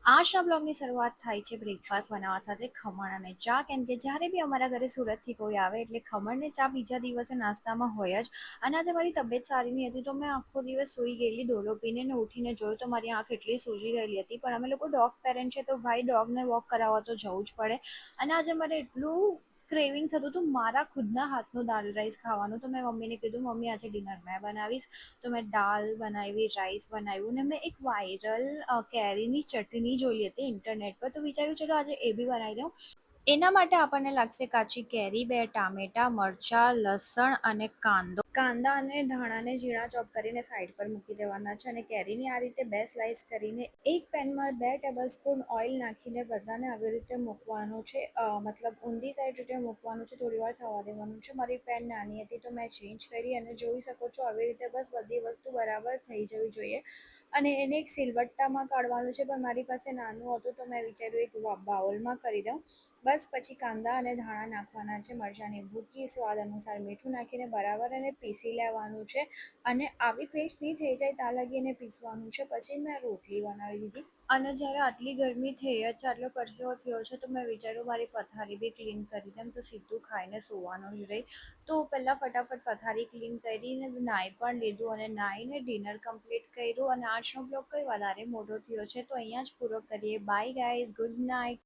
આજના બ્લોગની શરૂઆત થાય છે બ્રેકફાસ્ટ બનાવવા સાથે ખમણ અને ચા. કેમ કે જ્યારે બી અમારા ઘરે સુરતથી કોઈ આવે એટલે ખમણ ને ચા બીજા દિવસે નાસ્તામાં હોય જ. અને આજે મારી તબિયત સારી નહીં હતી તો મેં આખો દિવસ સૂઈ ગયેલી ડોલો પીને ને ઉઠીને જોયું તો મારી આંખ એટલી સૂજી ગયેલી હતી. પણ અમે લોકો ડોગ પેરેન્ટ છે તો ભાઈ ડોગને વોક કરાવવા તો જવું જ પડે. અને આજે મને એટલું ક્રેવિંગ થતું હતું મારા ખુદના હાથનું દાલ રાઈસ ખાવાનું. તો મેં મમ્મીને કીધું મમ્મી આજે ડિનર મેં બનાવીશ. તો મેં દાલ બનાવી, રાઈસ બનાવ્યું ને મેં એક વાયરલ કેરીની ચટણી જોઈ હતી ઇન્ટરનેટ પર. તો વિચાર્યું ચલો આજે એ બી બનાવી દઉં. એના માટે આપણને લાગશે કાચી કેરી, 2 ટામેટા, મરચાં, લસણ અને કાંદો. કાંદા અને ધાણાને ઝીણા ચોપ કરીને સાઈડ પર મૂકી દેવાના છે. અને કેરીની આ રીતે 2 સ્લાઇસ કરીને એક પેનમાં 2 ટેબલસ્પૂન ઓઇલ નાખીને બધાને આવી રીતે મૂકવાનું છે. મતલબ ઊંધી સાઈડ રીતે મૂકવાનું છે, થોડી વાર થવા દેવાનું છે. મારી પેન નાની હતી તો મેં ચેન્જ કરી અને જોઈ શકો છો આવી રીતે બસ બધી વસ્તુ બરાબર થઈ જવી જોઈએ. અને એને એક સિલવટ્ટામાં કાઢવાનું છે પણ મારી પાસે નાનું હતું તો મેં વિચાર્યું એક બાઉલમાં કરી દઉં. બસ પછી કાંદા અને ધાણા નાખવાના છે, મરચાંની ભૂકી, સ્વાદ અનુસાર મીઠું નાખીને બરાબર એને પીસી લેવાનું છે. અને આવી પેસ્ટ નહીં થઈ જાય ત્યાં લગી એને પીસવાનું છે. પછી મેં રોટલી બનાવી દીધી. અને જ્યારે આટલી ગરમી થઈ જ છે, આટલો પરસેવો થયો છે તો મેં વિચાર્યું મારી પથારી બી ક્લીન કરી દેમ તો સીધું ખાઈને સૂવાનું જ રહી. તો પહેલાં ફટાફટ પથારી ક્લીન કરીને નાહી પણ લીધું અને નાહીને ડિનર કમ્પ્લીટ કર્યું. અને આજનો બ્લોગ કંઈ વધારે મોટો થયો છે તો અહીંયા જ પૂરો કરીએ. By guys, good night.